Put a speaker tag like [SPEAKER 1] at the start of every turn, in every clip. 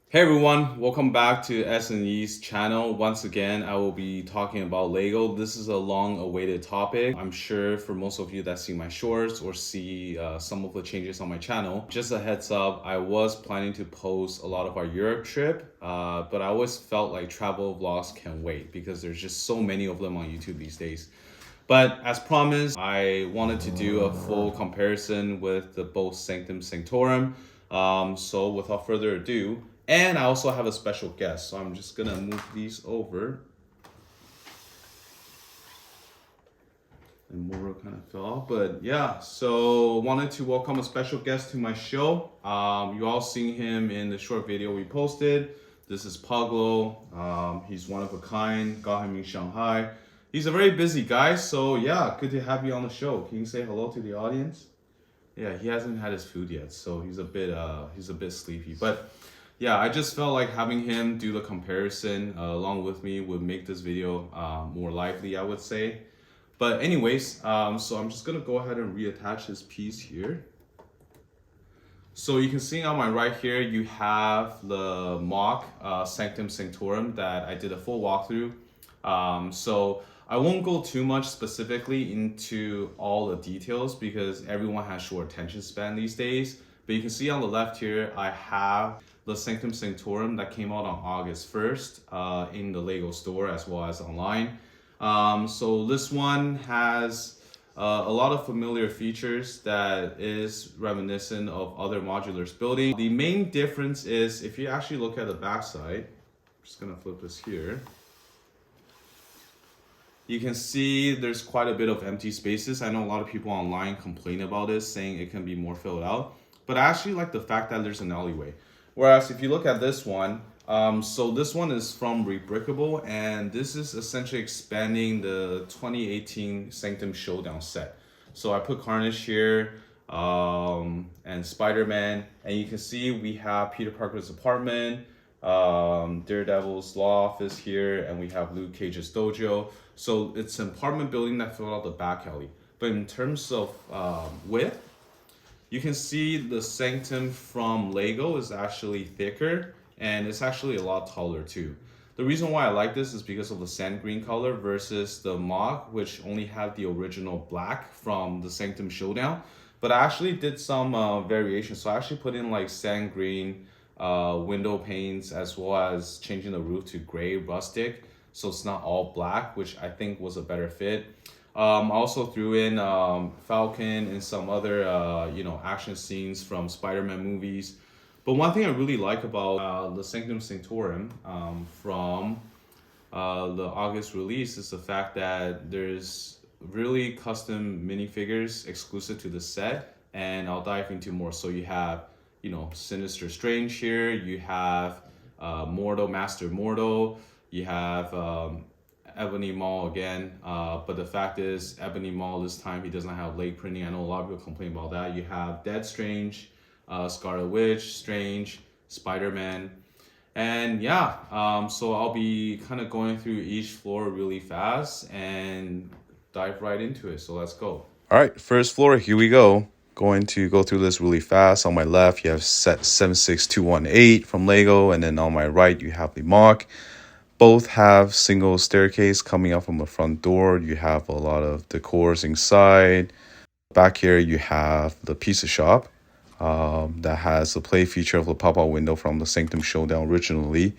[SPEAKER 1] Hey everyone, welcome back to S&E's channel. Once again, I will be talking about Lego. This is a long-awaited topic. I'm sure for most of you that see my shorts or see some of the changes on my channel. Just a heads up, I was planning to post a lot of our Europe trip, but I always felt like travel vlogs can wait because there's just so many of them on YouTube these days. But as promised, I wanted to do a full comparison with the both Sanctum Sanctorum. So without further ado, and I also have a special guest, so I'm just gonna move these over. And Moro kind of fell off, but yeah. So wanted to welcome a special guest to my show. You all seen him in the short video we posted. This is Pablo. He's one of a kind. Got him in Shanghai. He's a very busy guy, so yeah, good to have you on the show. Can you say hello to the audience? Yeah, he hasn't had his food yet, so he's a bit sleepy. But yeah, I just felt like having him do the comparison along with me would make this video more lively, I would say. But anyways, so I'm just gonna go ahead and reattach this piece here. So you can see on my right here, you have the MOC Sanctum Sanctorum that I did a full walkthrough. So I won't go too much specifically into all the details because everyone has short attention span these days. But you can see on the left here, I have the Sanctum Sanctorum that came out on August 1st in the Lego store as well as online. So this one has a lot of familiar features that is reminiscent of other modulars building. The main difference is if you actually look at the backside, I'm just gonna flip this here. You can see there's quite a bit of empty spaces. I know a lot of people online complain about this, saying it can be more filled out. But I actually like the fact that there's an alleyway. Whereas if you look at this one, so this one is from Rebrickable, and this is essentially expanding the 2018 Sanctum Showdown set. So I put Carnage here, and Spider-Man, and you can see we have Peter Parker's apartment, Daredevil's law office here, and we have Luke Cage's dojo. So it's an apartment building that filled out the back alley. But in terms of width, you can see the Sanctum from Lego is actually thicker and it's actually a lot taller too. The reason why I like this is because of the sand green color versus the MOC, which only had the original black from the Sanctum Showdown. But I actually did some variations. So I actually put in like sand green window panes as well as changing the roof to gray rustic. So it's not all black, which I think was a better fit. I also threw in Falcon and some other, action scenes from Spider-Man movies. But one thing I really like about the Sanctum Sanctorum from the August release is the fact that there's really custom minifigures exclusive to the set, and I'll dive into more. So you have, Sinister Strange here. You have Mortal, Master Mortal. You have Ebony Maw again, but the fact is Ebony Maw this time he doesn't have leg printing. I know a lot of people complain about that. You have Dead Strange, Scarlet Witch, Strange, Spider-Man, and yeah, so I'll be kind of going through each floor really fast and dive right into it. So let's go. All right, first floor, here we go. Going to go through this really fast. On my left, you have set 76218 from Lego, and then on my right, you have the MOC. Both have single staircase coming up from the front door. You have a lot of decors inside. Back here, you have the pizza shop that has the play feature of the pop-out window from the Sanctum Showdown originally.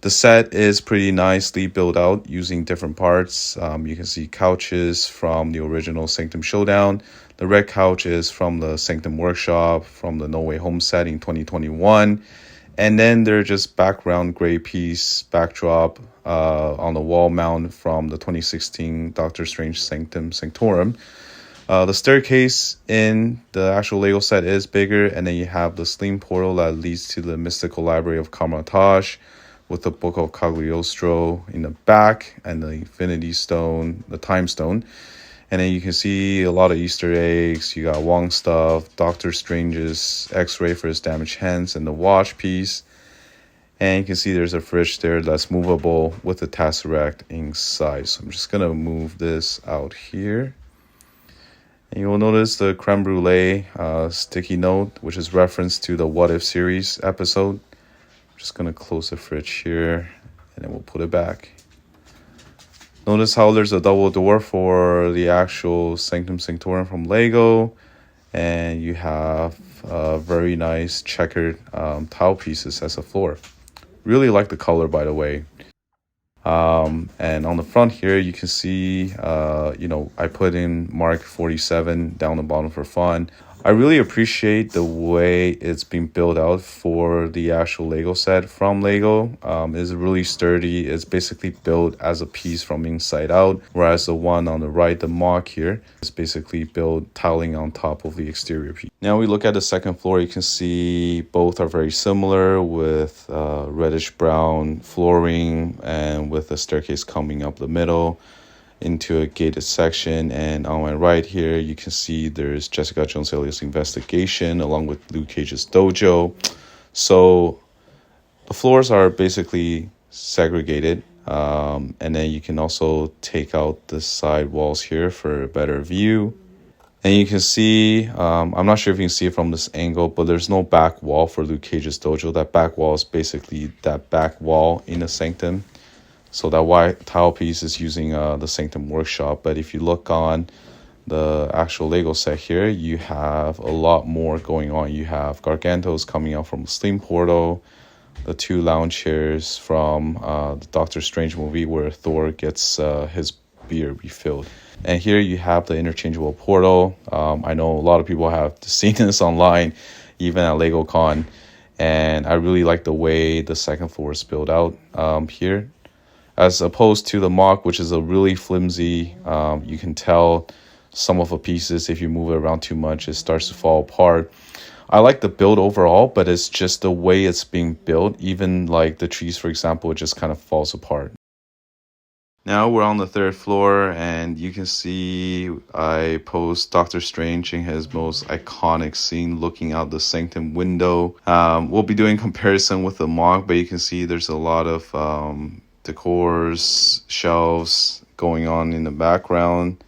[SPEAKER 1] The set is pretty nicely built out using different parts. You can see couches from the original Sanctum Showdown. The red couch is from the Sanctum Workshop from the No Way Home set in 2021. And then they're just background gray piece backdrop on the wall mount from the 2016 Doctor Strange Sanctum Sanctorum. The staircase in the actual Lego set is bigger, and then you have the sling portal that leads to the mystical library of Kamar-Taj with the Book of Cagliostro in the back and the Infinity Stone, the Time Stone. And then you can see a lot of Easter eggs. You got Wong stuff, Doctor Strange's X-ray for his damaged hands, and the watch piece. And you can see there's a fridge there that's movable with the Tesseract inside. So I'm just going to move this out here. And you will notice the creme brulee sticky note, which is reference to the What If series episode. Just gonna close the fridge here, and then we'll put it back. Notice how there's a double door for the actual Sanctum Sanctorum from Lego, and you have very nice checkered tile pieces as a floor. Really like the color, by the way. And on the front here, you can see, I put in Mark 47 down the bottom for fun. I really appreciate the way it's been built out for the actual Lego set from Lego. It's really sturdy. It's basically built as a piece from inside out, whereas the one on the right, the MOC here, is basically built tiling on top of the exterior piece. Now we look at the second floor. You can see both are very similar with reddish brown flooring and with a staircase coming up the middle into a gated section. And on my right here, you can see there's Jessica Jones alias Investigation along with Luke Cage's dojo. So the floors are basically segregated, and then you can also take out the side walls here for a better view. And you can see, I'm not sure if you can see it from this angle, but there's no back wall for Luke Cage's dojo. That back wall is basically that back wall in the Sanctum. So that white tile piece is using the Sanctum workshop. But if you look on the actual Lego set here, you have a lot more going on. You have Gargantos coming out from the Steam portal, the two lounge chairs from the Doctor Strange movie where Thor gets his beer refilled. And here you have the interchangeable portal. I know a lot of people have seen this online, even at LegoCon. And I really like the way the second floor is built out here. As opposed to the MOC, which is a really flimsy, you can tell some of the pieces, if you move it around too much, it starts to fall apart. I like the build overall, but it's just the way it's being built. Even like the trees, for example, it just kind of falls apart. Now we're on the third floor, and you can see I posed Doctor Strange in his most iconic scene looking out the Sanctum window. We'll be doing comparison with the MOC, but you can see there's a lot of decors, shelves going on in the background.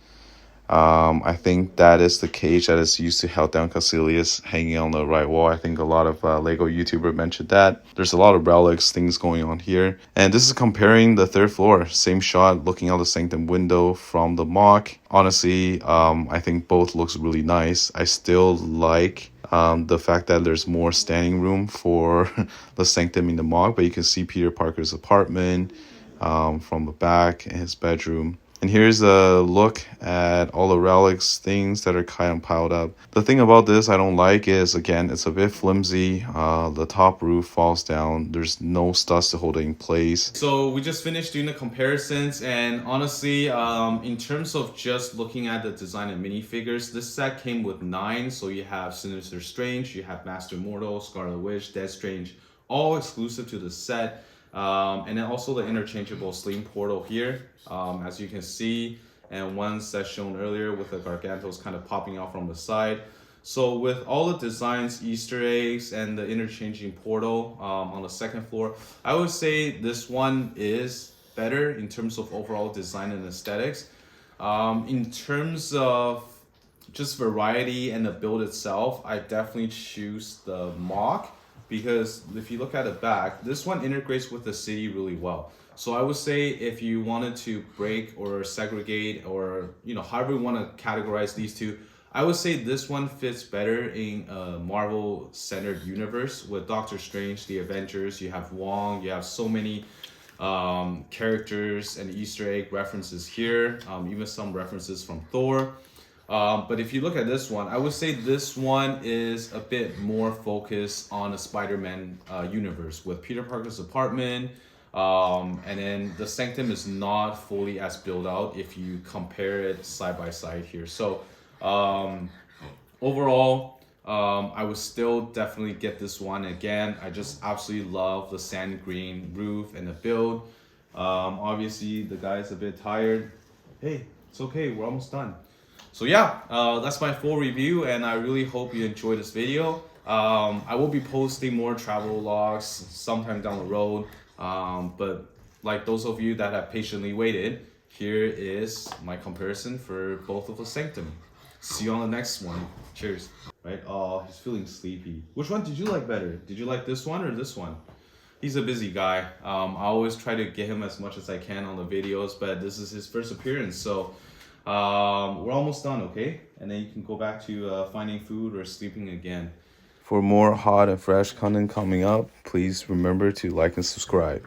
[SPEAKER 1] I think that is the cage that is used to held down Caecilius hanging on the right wall. I think a lot of Lego YouTuber mentioned that. There's a lot of relics, things going on here. And this is comparing the third floor. Same shot, looking out the Sanctum window from the MOC. Honestly, I think both looks really nice. I still like the fact that there's more standing room for the Sanctum in the MOC, but you can see Peter Parker's apartment from the back in his bedroom. And here's a look at all the relics, things that are kind of piled up. The thing about this I don't like is, again, it's a bit flimsy. The top roof falls down. There's no studs to hold it in place. So we just finished doing the comparisons, and honestly, in terms of just looking at the design of minifigures, this set came with 9. So you have Sinister Strange, you have Master Mortal, Scarlet Witch, Death Strange, all exclusive to the set. And then also the interchangeable Steam portal here, as you can see, and ones that's shown earlier with the Gargantos kind of popping out from the side. So with all the designs, Easter eggs, and the interchanging portal on the second floor, I would say this one is better in terms of overall design and aesthetics. In terms of just variety and the build itself, I definitely choose the MOC. Because if you look at the back, this one integrates with the city really well. So I would say if you wanted to break or segregate or, however you want to categorize these two, I would say this one fits better in a Marvel-centered universe with Doctor Strange, the Avengers. You have Wong, you have so many characters and Easter egg references here, even some references from Thor. But if you look at this one, I would say this one is a bit more focused on a Spider-Man universe with Peter Parker's apartment. And then the Sanctum is not fully as built out if you compare it side by side here. So overall, I would still definitely get this one. Again, I just absolutely love the sand green roof and the build. Obviously, the guy's a bit tired. Hey, it's okay. We're almost done. So yeah, that's my full review, and I really hope you enjoyed this video. I will be posting more travel logs sometime down the road, but like those of you that have patiently waited, here is my comparison for both of the Sanctum. See you on the next one. Cheers. Right? Oh, he's feeling sleepy. Which one did you like better? Did you like this one or this one? he's a busy guy. I always try to get him as much as I can on the videos, but this is his first appearance, so we're almost done, okay? And then you can go back to finding food or sleeping again. For more hot and fresh content coming up, please remember to like and subscribe.